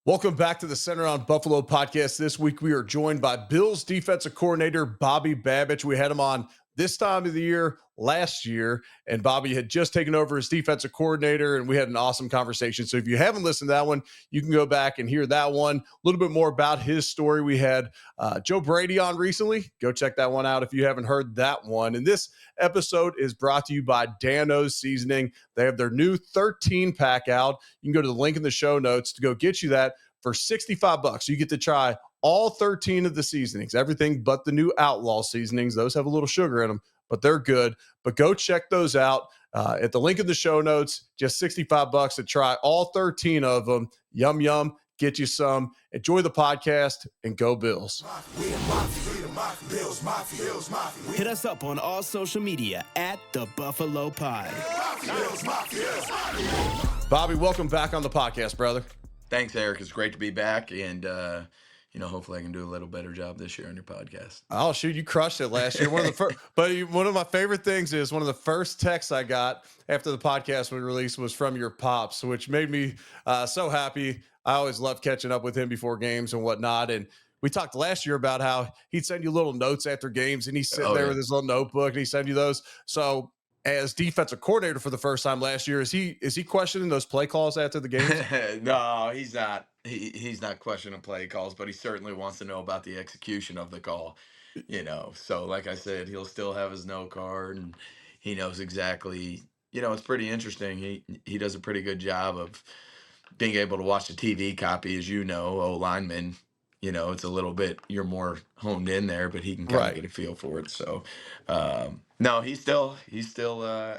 Welcome back to the Center on Buffalo podcast. This week we are joined by Bills defensive coordinator Bobby Babich. We had him on this time of the year last year, and Bobby had just taken over as defensive coordinator, and we had an awesome conversation. So if you haven't listened to that one, you can go back and hear that one, a little bit more about his story. We had Joe Brady on recently. Go check that one out if you haven't heard that one. And this episode is brought to you by Dano's Seasoning. They have their new 13 pack out. You can go to the link in the show notes to go get you that for $65. You get to try all 13 of the seasonings, everything but the new Outlaw seasonings. Those have a little sugar in them, but they're good. But go check those out at the link in the show notes. Just $65 to try all 13 of them. Yum, yum. Get you some. Enjoy the podcast and go Bills. Hit us up on all social media at The Buffalo Pod. Bobby, welcome back on the podcast, brother. Thanks, Eric. It's great to be back, and hopefully I can do a little better job this year on your podcast. Oh, shoot, you crushed it last year. One of my favorite things is one of the first texts I got after the podcast was released was from your pops, which made me so happy. I always love catching up with him before games and whatnot, and we talked last year about how he'd send you little notes after games, and he's sitting there with his little notebook, and he sent you those. So, as defensive coordinator for the first time last year, is he questioning those play calls after the game? No, he's not. He's not questioning play calls, but he certainly wants to know about the execution of the call. So like I said, he'll still have his note card, and he knows exactly. It's pretty interesting. He does a pretty good job of being able to watch the TV copy, as O-lineman. It's a little bit, you're more honed in there, but he can kind of get a feel for it. So, no, he's still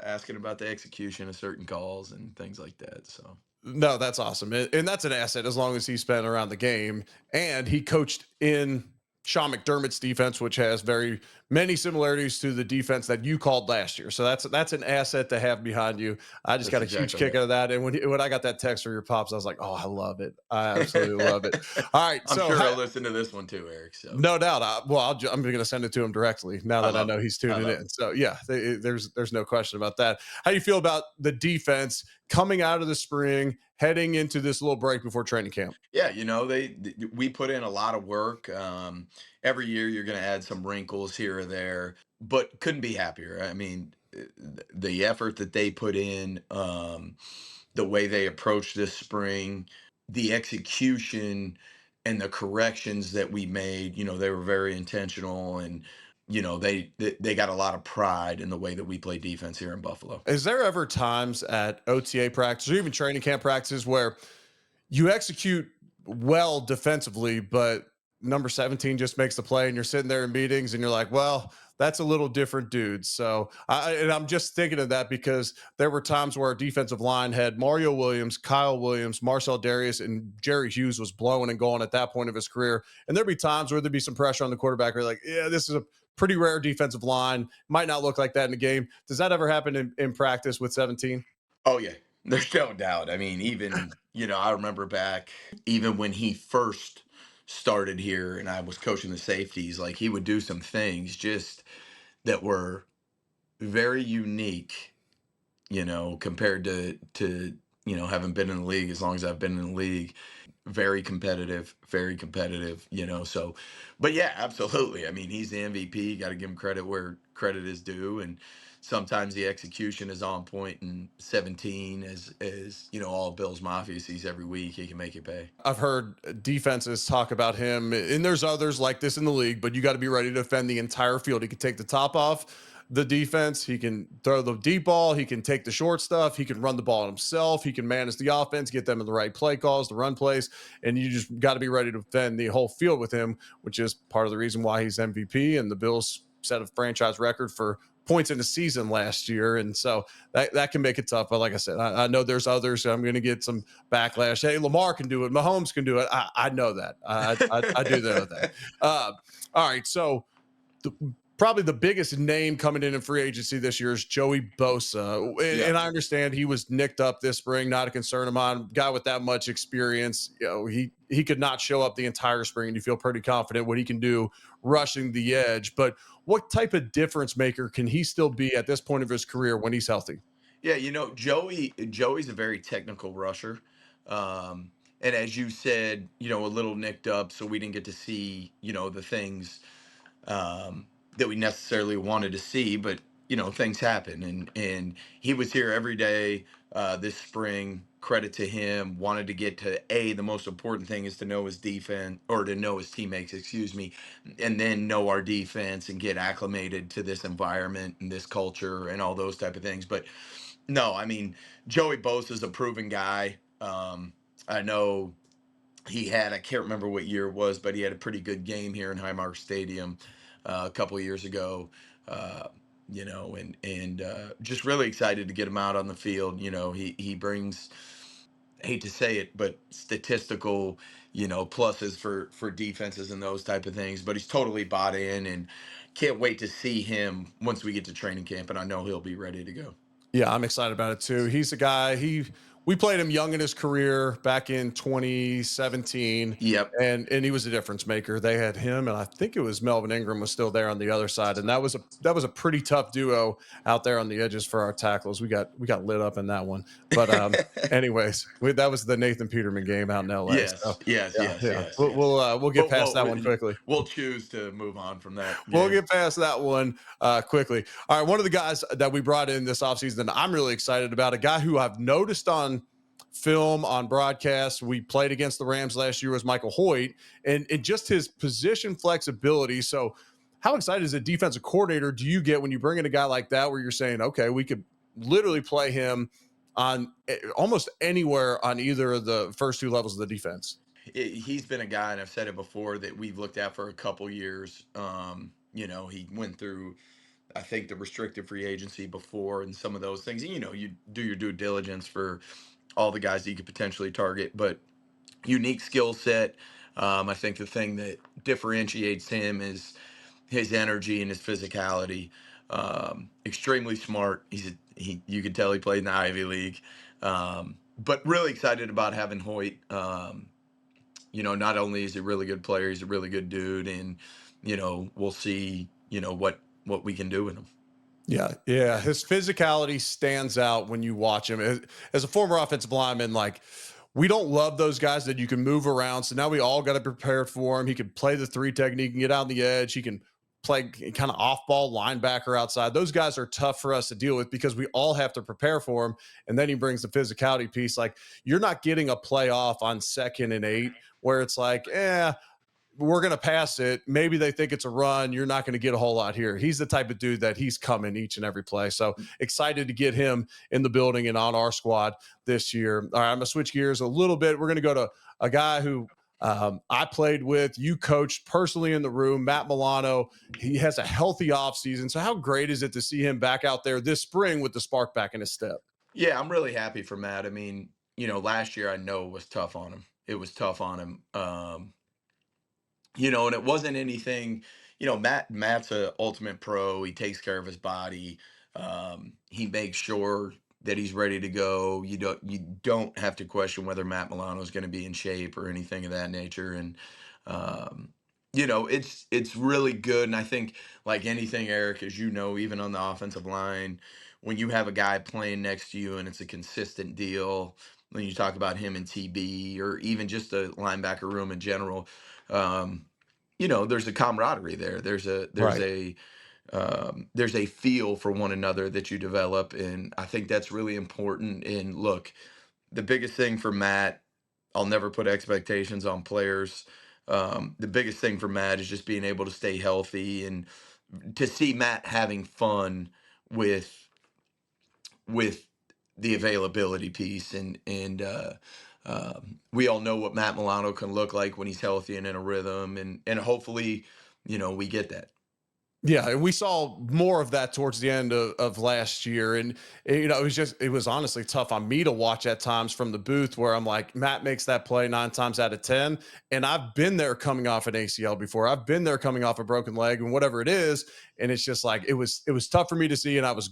asking about the execution of certain calls and things like that. So, no, that's awesome. And that's an asset as long as he's been around the game. And he coached in Sean McDermott's defense, which has very many similarities to the defense that you called last year. So that's an asset to have behind you. I just got a huge kick out of that. And when I got that text from your pops, I was like, oh, I love it. I absolutely love it. All right. I'm sure he'll listen to this one too, Eric. So no doubt. I'm going to send it to him directly now that I know he's tuning in. So yeah, there's no question about that. How do you feel about the defense coming out of the spring, heading into this little break before training camp? Yeah, we put in a lot of work. Every year you're going to add some wrinkles here or there, but couldn't be happier. I mean, the effort that they put in, the way they approached this spring, the execution and the corrections that we made, they were very intentional, and they got a lot of pride in the way that we play defense here in Buffalo. Is there ever times at OTA practice or even training camp practices where you execute well defensively, but number 17 just makes the play and you're sitting there in meetings and you're like, well, that's a little different dude. So I'm just thinking of that because there were times where our defensive line had Mario Williams, Kyle Williams, Marcel Darius, and Jerry Hughes was blowing and going at that point of his career. And there'd be times where there'd be some pressure on the quarterback. Where like, yeah, this is a pretty rare defensive line. Might not look like that in the game. Does that ever happen in practice with 17? Oh, yeah. There's no doubt. I mean, even, I remember back, even when he first started here and I was coaching the safeties, like he would do some things just that were very unique, compared to having been in the league as long as I've been in the league. Very competitive, so, but yeah, absolutely. I mean, he's the MVP. Got to give him credit where credit is due. And sometimes the execution is on point, and 17 as all Bills Mafia sees every week, he can make it pay. I've heard defenses talk about him, and there's others like this in the league, but you got to be ready to defend the entire field. He can take the top off the defense. He can throw the deep ball. He can take the short stuff. He can run the ball himself. He can manage the offense, get them in the right play calls, the run plays, and you just got to be ready to defend the whole field with him, which is part of the reason why he's MVP. And the Bills set a franchise record for points in the season last year. And so that can make it tough. But like I said, I know there's others. I'm going to get some backlash. Hey, Lamar can do it. Mahomes can do it. I know that. I do know that. All right. So probably the biggest name coming in free agency this year is Joey Bosa. And I understand he was nicked up this spring, not a concern of mine. Guy with that much experience, he could not show up the entire spring, and you feel pretty confident what he can do rushing the edge. But what type of difference maker can he still be at this point of his career when he's healthy? Yeah, Joey's a very technical rusher. and as you said, a little nicked up, so we didn't get to see, the things um, that we necessarily wanted to see. But things happen, and he was here every day this spring. Credit to him. Wanted to get to the most important thing is to know his defense, or to know his teammates, excuse me, and then know our defense and get acclimated to this environment and this culture and all those type of things. But no, I mean, Joey Bosa is a proven guy. I know I can't remember what year it was, but he had a pretty good game here in Highmark Stadium a couple of years ago. Uh, and just really excited to get him out on the field. He brings, hate to say it, but statistical, pluses for defenses and those type of things. But he's totally bought in, and can't wait to see him once we get to training camp. And I know he'll be ready to go. Yeah, I'm excited about it too. He's a guy, we played him young in his career back in 2017, Yep. and he was a difference maker. They had him, and I think it was Melvin Ingram was still there on the other side, and that was a pretty tough duo out there on the edges for our tackles. We got lit up in that one. But anyways, that was the Nathan Peterman game out in LA. So Yes, yes, yeah, yes, yeah. yes, We'll yes. we'll get past that one quickly. We'll choose to move on from that We'll game. get past that one quickly. All right, one of the guys that we brought in this offseason that I'm really excited about, a guy who I've noticed on film, on broadcast, we played against the Rams last year, was Michael Hoyt, and just his position flexibility. So how excited as a defensive coordinator do you get when you bring in a guy like that, where you're saying, okay, we could literally play him on almost anywhere on either of the first two levels of the defense? He's been a guy, and I've said it before, that we've looked at for a couple years. He went through, I think, the restricted free agency before and some of those things. And, you do your due diligence for all the guys that you could potentially target, but unique skill set. I think the thing that differentiates him is his energy and his physicality. Extremely smart. You can tell he played in the Ivy League. But really excited about having Hoyt. Not only is he a really good player, he's a really good dude, and we'll see, what we can do with him. Yeah, yeah. His physicality stands out when you watch him. As a former offensive lineman, like, we don't love those guys that you can move around. So now we all got to prepare for him. He can play the three technique and get out on the edge. He can play kind of off ball linebacker outside. Those guys are tough for us to deal with because we all have to prepare for him. And then he brings the physicality piece. Like, you're not getting a play off on 2nd and 8 where it's like, we're going to pass it. Maybe they think it's a run. You're not going to get a whole lot here. He's the type of dude that he's coming each and every play. So excited to get him in the building and on our squad this year. All right, I'm going to switch gears a little bit. We're going to go to a guy who I played with, you coached personally in the room, Matt Milano. He has a healthy offseason. So how great is it to see him back out there this spring with the spark back in his step? Yeah, I'm really happy for Matt. I mean, last year I know it was tough on him. It was tough on him. And it wasn't anything, Matt's a ultimate pro. He takes care of his body. He makes sure that he's ready to go. You don't have to question whether Matt Milano is going to be in shape or anything of that nature. And um, it's really good. And I think, like anything, Eric, as you know, even on the offensive line, when you have a guy playing next to you and it's a consistent deal, when you talk about him and TB, or even just the linebacker room in general, um, there's a camaraderie there. Right. There's a feel for one another that you develop, and I think that's really important. And look, the biggest thing for Matt, I'll never put expectations on players. The biggest thing for Matt is just being able to stay healthy, and to see Matt having fun with with the availability piece. And we all know what Matt Milano can look like when he's healthy and in a rhythm, and hopefully, we get that. Yeah, and we saw more of that towards the end of last year. And, it was honestly tough on me to watch at times from the booth, where I'm like, Matt makes that play 9 times out of 10. And I've been there coming off an ACL before. I've been there coming off a broken leg and whatever it is. And it's just like, it was tough for me to see. And I was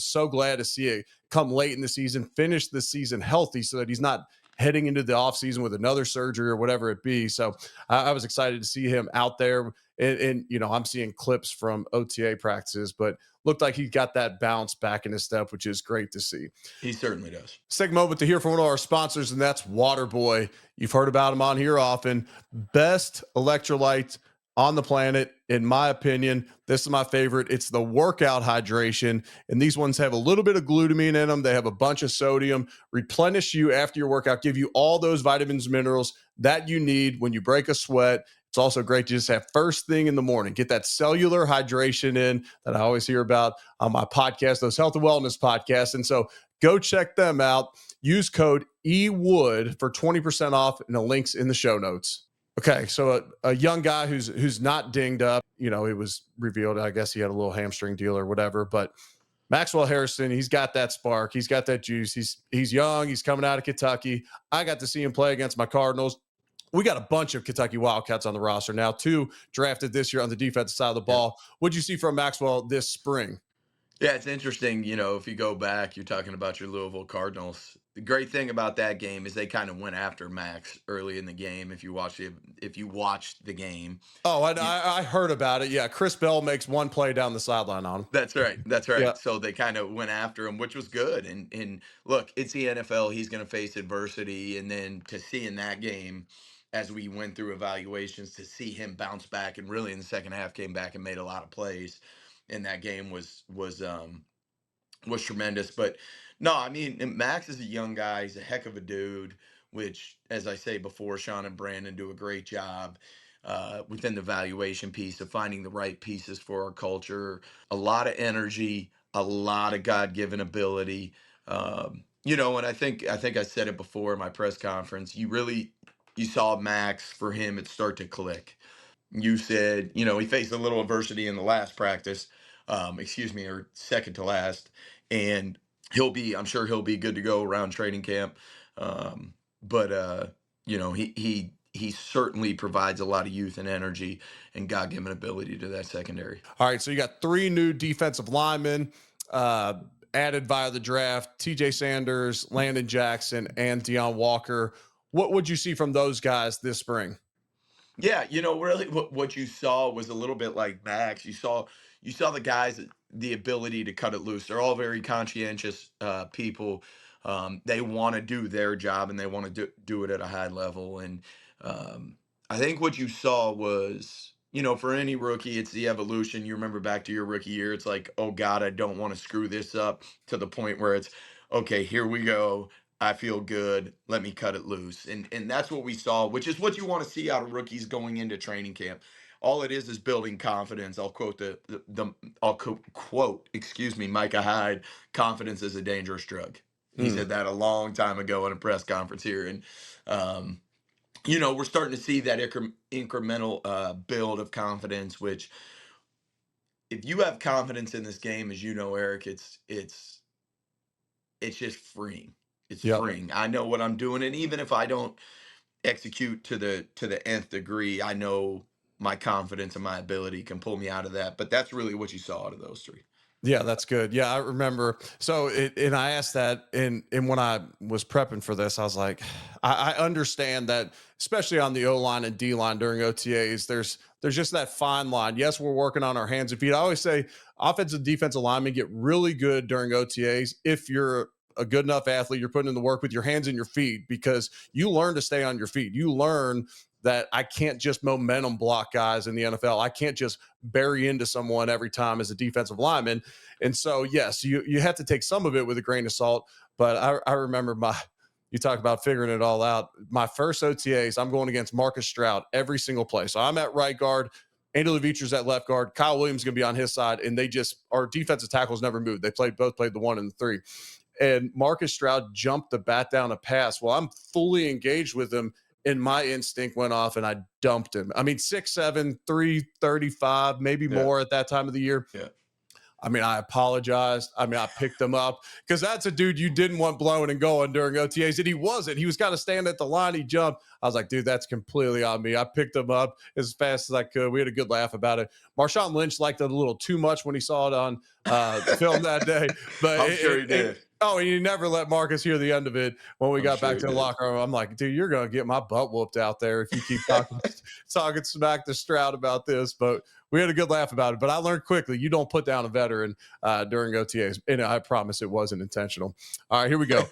so glad to see it come late in the season, finish the season healthy so that he's not heading into the offseason with another surgery or whatever it be. So I was excited to see him out there. And, you know, I'm seeing clips from OTA practices, but looked like he got that bounce back in his step, which is great to see. He certainly does. Let's take a moment to hear from one of our sponsors, and that's Waterboy. You've heard about him on here often. Best electrolyte on the planet, in my opinion. This is my favorite. It's the workout hydration, and these ones have a little bit of glutamine in them. They have a bunch of sodium, replenish you after your workout, give you all those vitamins and minerals that you need when you break a sweat. It's also great to just have first thing in the morning, get that cellular hydration in that I always hear about on my podcast, those health and wellness podcasts. And so go check them out. Use code EWOOD for 20% off, and the link's in the show notes. Okay, so a young guy who's not dinged up, you know, it was revealed, I guess he had a little hamstring deal or whatever, but Maxwell Hairston, he's got that spark. He's got that juice. He's young. He's coming out of Kentucky. I got to see him play against my Cardinals. We got a bunch of Kentucky Wildcats on the roster now, 2 drafted this year on the defensive side of the ball. What'd you see from Maxwell this spring? Yeah, it's interesting. You know, if you go back, you're talking about your Louisville Cardinals. The great thing about that game is they kind of went after Max early in the game. If you watched the game, Oh, you, I heard about it. Yeah, Chris Bell makes one play down the sideline on him. that's right. That's Yeah. right. So they kind of went after him, which was good. And look, it's the NFL. He's going to face adversity, and then to see in that game, as we went through evaluations, to see him bounce back and really in the second half came back and made a lot of plays in that game was tremendous. But no, I mean, Max is a young guy. He's a heck of a dude, which, as I say before, Sean and Brandon do a great job within the valuation piece of finding the right pieces for our culture. A lot of energy, a lot of God-given ability. You know, and I think I said it before in my press conference. You saw Max, for him, it start to click. You said, you know, he faced a little adversity in the last practice, or second to last, and I'm sure he'll be good to go around training camp. But you know, he certainly provides a lot of youth and energy and God-given ability to that secondary. All right, so you got 3 new defensive linemen uh, added via the draft: TJ Sanders, Landon Jackson, and Deion Walker. What would you see from those guys this spring? Yeah, you know, really what you saw was a little bit like Max. You saw the guys the ability to cut it loose. They're all very conscientious people. They want to do their job and they want to do it at a high level. And um, I think what you saw was, you know, for any rookie, it's the evolution. You remember back to your rookie year, it's like, oh God, I don't want to screw this up, to the point where it's, okay, here we go. I feel good. Let me cut it loose. And that's what we saw, which is what you want to see out of rookies going into training camp. All it is building confidence. I'll quote quote, excuse me, Micah Hyde, confidence is a dangerous drug. He Mm. said that a long time ago in a press conference here. And um, you know, we're starting to see that incremental build of confidence, which, if you have confidence in this game, as you know, Eric, it's just freeing. It's Yep. freeing. I know what I'm doing, and even if I don't execute to the nth degree, I know my confidence and my ability can pull me out of that. But that's really what you saw out of those 3. Yeah, that's good. Yeah, I remember. So, and I asked that, and when I was prepping for this, I was like, I understand that, especially on the O line and D line during OTAs, there's just that fine line. Yes, we're working on our hands and feet. I always say, offensive, defensive linemen get really good during OTAs if you're a good enough athlete. You're putting in the work with your hands and your feet, because you learn to stay on your feet. You learn that I can't just momentum block guys in the NFL. I can't just bury into someone every time as a defensive lineman. And so, yes, you have to take some of it with a grain of salt. But I remember you talk about figuring it all out. My first OTAs, I'm going against Marcus Stroud every single play. So I'm at right guard. Andy Levitra's at left guard. Kyle Williams is going to be on his side. And our defensive tackles never moved. They both played the 1 and the 3. And Marcus Stroud jumped the bat down a pass. Well, I'm fully engaged with him, and my instinct went off and I dumped him. I mean, 6'7", 335, maybe Yeah. more at that time of the year. Yeah. I mean, I apologized. I mean, I picked him up, because that's a dude you didn't want blowing and going during OTAs, and he wasn't. He was kind of standing at the line. He jumped. I was like, dude, that's completely on me. I picked him up as fast as I could. We had a good laugh about it. Marshawn Lynch liked it a little too much when he saw it on film that day. But I'm sure he did. Oh, and you never let Marcus hear the end of it. When we I'm got sure back he to the did. locker room, I'm like, dude, you're gonna get my butt whooped out there if you keep talking smack to Stroud about this. But we had a good laugh about it. But I learned quickly, you don't put down a veteran during OTAs, and I promise it wasn't intentional. All right, here we go.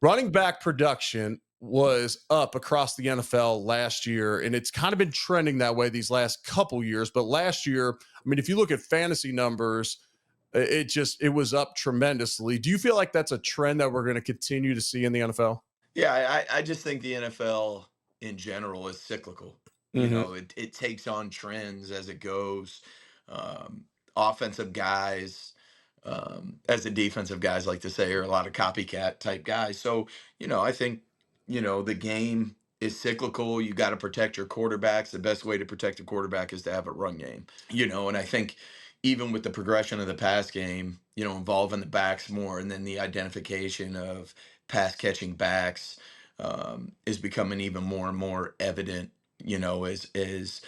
Running back production was up across the NFL last year, and it's kind of been trending that way these last couple years. But last year, I mean, if you look at fantasy numbers, it was up tremendously. Do you feel like that's a trend that we're going to continue to see in the NFL? Yeah, I just think the NFL in general is cyclical. You Hmm. know, it takes on trends as it goes. Um, Offensive guys, as the defensive guys like to say, are a lot of copycat type guys. So, I think, the game is cyclical. You got to protect your quarterbacks. The best way to protect a quarterback is to have a run game. And I think even with the progression of the pass game, involving the backs more and then the identification of pass catching backs is becoming even more and more evident, as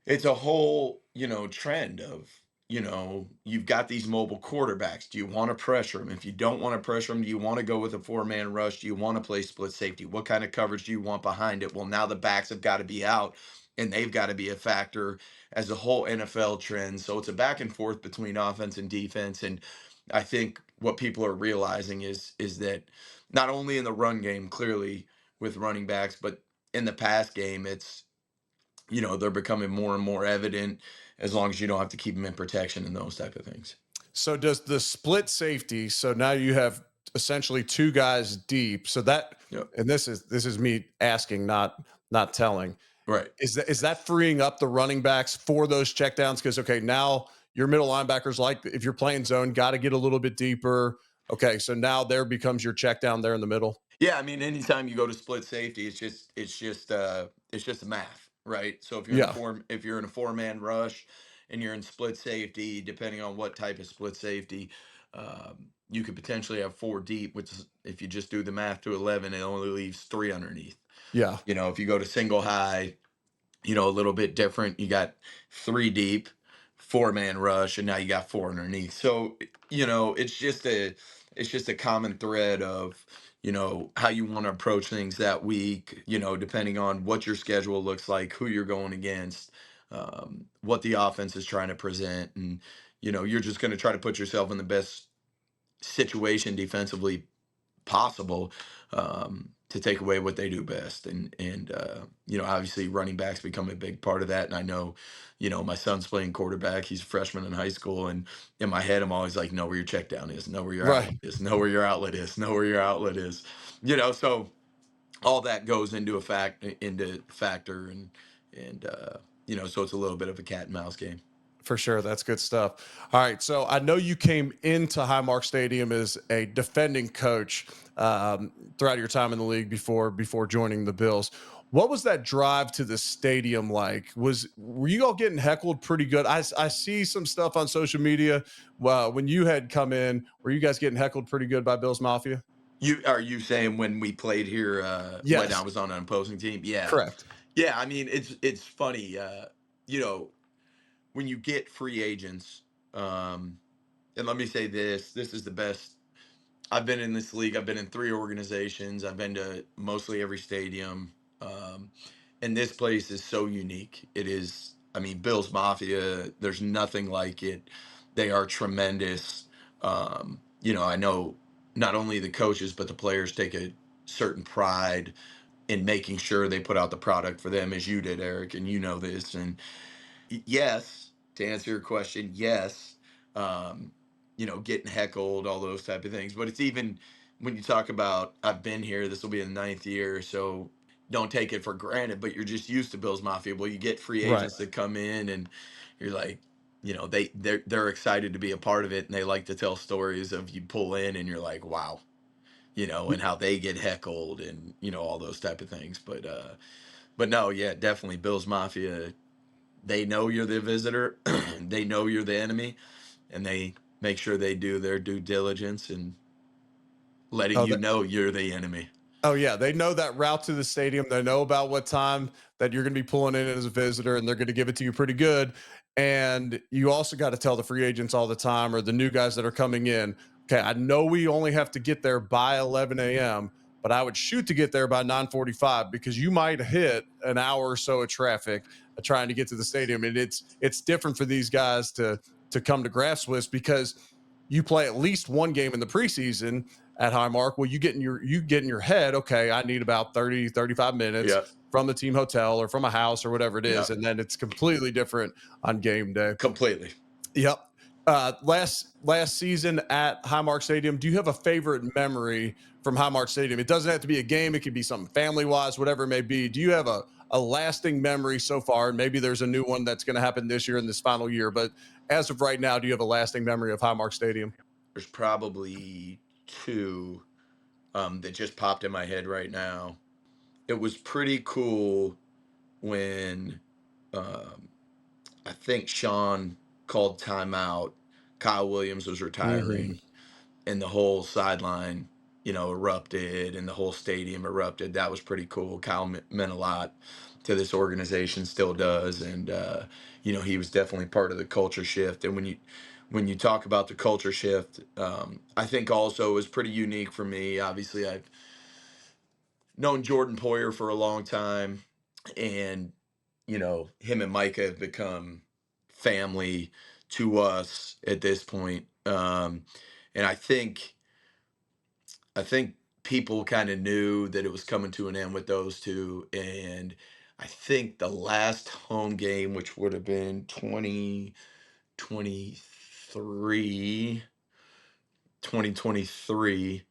it's a whole, trend of, you've got these mobile quarterbacks. Do you want to pressure them? If you don't want to pressure them, do you want to go with a four-man rush? Do you want to play split safety? What kind of coverage do you want behind it? Well, now the backs have got to be out and they've got to be a factor as a whole NFL trend. So it's a back and forth between offense and defense. And I think what people are realizing is that not only in the run game, clearly with running backs, but in the pass game, they're becoming more and more evident as long as you don't have to keep them in protection and those type of things. So does the split safety? So now you have essentially two guys deep. So that, Yep. and this is me asking, not telling. Right. Is that freeing up the running backs for those checkdowns? Because okay, now your middle linebackers, like if you're playing zone, got to get a little bit deeper. Okay, so now there becomes your check down there in the middle. Yeah, I mean, anytime you go to split safety, it's just math, right? So Yeah, if you're in a four-man rush and you're in split safety, depending on what type of split safety, you could potentially have four deep, which is, if you just do the math to 11, it only leaves three underneath. yeah. If you go to single high, a little bit different. You got three deep, four-man rush, and now you got four underneath. So, it's just a common thread of, how you want to approach things that week, depending on what your schedule looks like, who you're going against, what the offense is trying to present. And, you're just going to try to put yourself in the best situation defensively possible, to take away what they do best. And obviously running backs become a big part of that. And I know, my son's playing quarterback. He's a freshman in high school, and in my head, I'm always like, know where your check down is, know where your outlet Right. is, know where your outlet is, know where your outlet is. So all that goes into factor, and so it's a little bit of a cat and mouse game. For sure. That's good stuff. All right. So I know you came into Highmark Stadium as a defending coach throughout your time in the league before joining the Bills. What was that drive to the stadium like? Were you all getting heckled pretty good? I see some stuff on social media. Well, when you had come in, were you guys getting heckled pretty good by Bills Mafia? Are you saying when we played here, when I Yes, was on an opposing team? Yeah. correct. Yeah, I mean, it's funny, you know, when you get free agents, um, and let me say this is the best. I've been in this league. I've been in three organizations. I've been to mostly every stadium. Um, and this place is so unique. It is, I mean, Bills Mafia, there's nothing like it. They are tremendous. I know not only the coaches, but the players take a certain pride in making sure they put out the product for them, as you did, Eric, and you know this. And yes, to answer your question, yes. Um, getting heckled, all those type of things. But it's even when you talk about, I've been here, this will be the ninth year, so don't take it for granted, but you're just used to Bills Mafia. Well, you get free Right. agents that come in and you're like, they're excited to be a part of it, and they like to tell stories of you pull in and you're like, wow, and how they get heckled and all those type of things. But no, yeah, definitely Bills Mafia. They know you're the visitor, they know you're the enemy, and they make sure they do their due diligence and letting Oh, you know you're the enemy. Oh yeah, they know that route to the stadium. They know about what time that you're going to be pulling in as a visitor, and they're going to give it to you pretty good. And you also got to tell the free agents all the time, or the new guys that are coming in, okay, I know we only have to get there by 11 a.m., but I would shoot to get there by 9:45 because you might hit an hour or so of traffic trying to get to the stadium. And it's different for these guys to come to grass with because you play at least one game in the preseason at Highmark. Well, you get in your head, okay, I need about 30, 35 minutes Yeah. from the team hotel or from a house or whatever it is. Yeah. And then it's completely different on game day. Completely. Yep. Last season at Highmark Stadium, do you have a favorite memory from Highmark Stadium? It doesn't have to be a game. It could be something family-wise, whatever it may be. Do you have a lasting memory so far? And maybe there's a new one that's going to happen this year in this final year. But as of right now, do you have a lasting memory of Highmark Stadium? There's probably two that just popped in my head right now. It was pretty cool when um, I think Sean called timeout. Kyle Williams was Mm-hmm. retiring, and the whole sideline, erupted, and the whole stadium erupted. That was pretty cool. Kyle meant a lot to this organization, still does, and he was definitely part of the culture shift. And when you talk about the culture shift, I think also it was pretty unique for me. Obviously, I've known Jordan Poyer for a long time, and him and Micah have become family to us at this point. And I think people kind of knew that it was coming to an end with those two. And I think the last home game, which would have been 2023, 2023,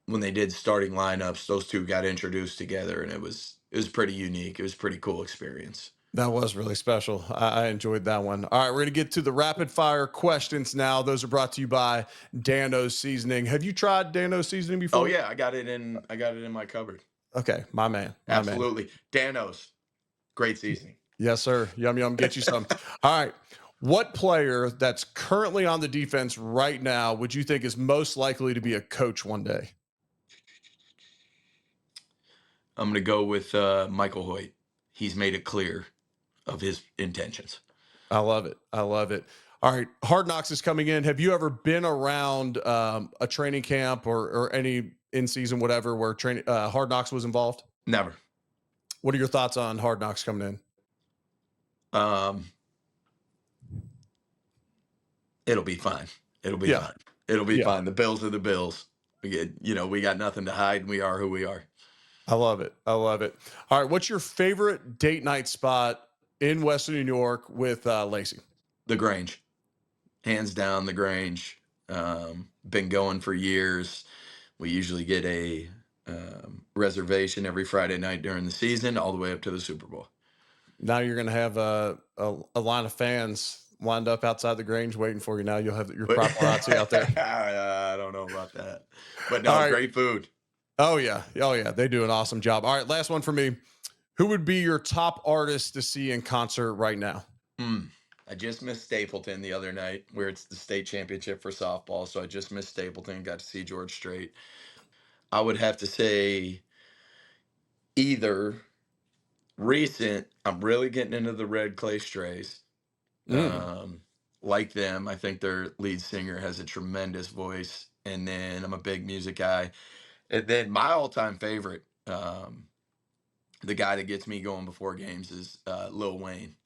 when they did starting lineups, those two got introduced together, and it was pretty unique. It was a pretty cool experience. That was really special. I enjoyed that one. All right, we're going to get to the rapid fire questions now. Those are brought to you by Dano's Seasoning. Have you tried Dano's Seasoning Oh before? yeah, I got it in my cupboard. Okay, my man, my man. Absolutely. Danos, great seasoning. Yes, sir. Yum, yum. Get you some. All right. What player that's currently on the defense right now would you think is most likely to be a coach one day? I'm going to go with Michael Hoyt. He's made it clear of his intentions. I love it. I love it. All right. Hard Knocks is coming in. Have you ever been around a training camp or any in season, whatever, where Hard Knocks was involved? Never. What are your thoughts on Hard Knocks coming in? Um, it'll be fine. It'll be Yeah. fine. It'll be Yeah. fine. The Bills are the Bills. We got nothing to hide, and we are who we are. I love it. I love it. All right. What's your favorite date night spot in Western New York with Lacey? The Grange, hands down, the Grange. Been going for years. We usually get a reservation every Friday night during the season, all the way up to the Super Bowl. Now you're going to have a line of fans lined up outside the Grange waiting for you. Now you'll have your But paparazzi out there. I don't know about that, but All no, right. great food. Oh yeah. Oh yeah. They do an awesome job. All right. Last one for me. Who would be your top artist to see in concert right now? Hmm. I just missed Stapleton the other night, where it's the state championship for softball. So I just missed Stapleton. Got to see George Strait. I would have to say either recent. I'm really getting into the Red Clay Strays. Mm, Like them. I think their lead singer has a tremendous voice. And then I'm a big music guy. And then my all-time favorite, the guy that gets me going before games is Lil Wayne.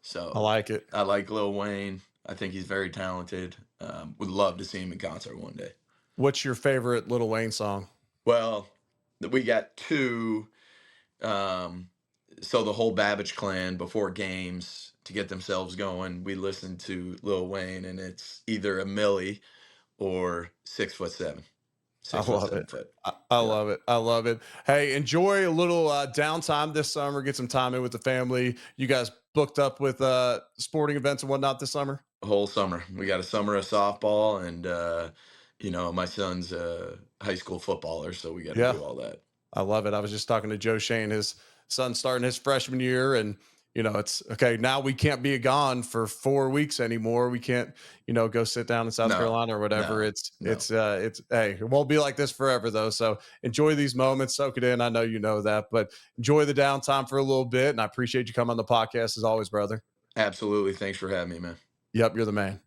I So like it. I like Lil Wayne. I think he's very talented. Would love to see him in concert one day. What's your favorite Little Wayne song? Well, we got two. Um, so the whole Babich clan before games to get themselves going, we listen to Lil Wayne, and it's either a Millie or 6'7". I 6 foot, love 7 it. foot. I Yeah. love it. I love it. Hey, enjoy a little downtime this summer. Get some time in with the family. You guys booked up with sporting events and whatnot this summer? A whole summer. We got a summer of softball, and my son's a high school footballer, so we got to Yeah. do all that. I love it. I was just talking to Joe Shane, his son starting his freshman year, and it's okay. Now we can't be gone for 4 weeks anymore. We can't, go sit down in South No, Carolina or whatever. no, It's no. hey, it won't be like this forever though. So enjoy these moments, soak it in. I know you know that, but enjoy the downtime for a little bit. And I appreciate you coming on the podcast as always, brother. Absolutely. Thanks for having me, man. Yep, you're the man.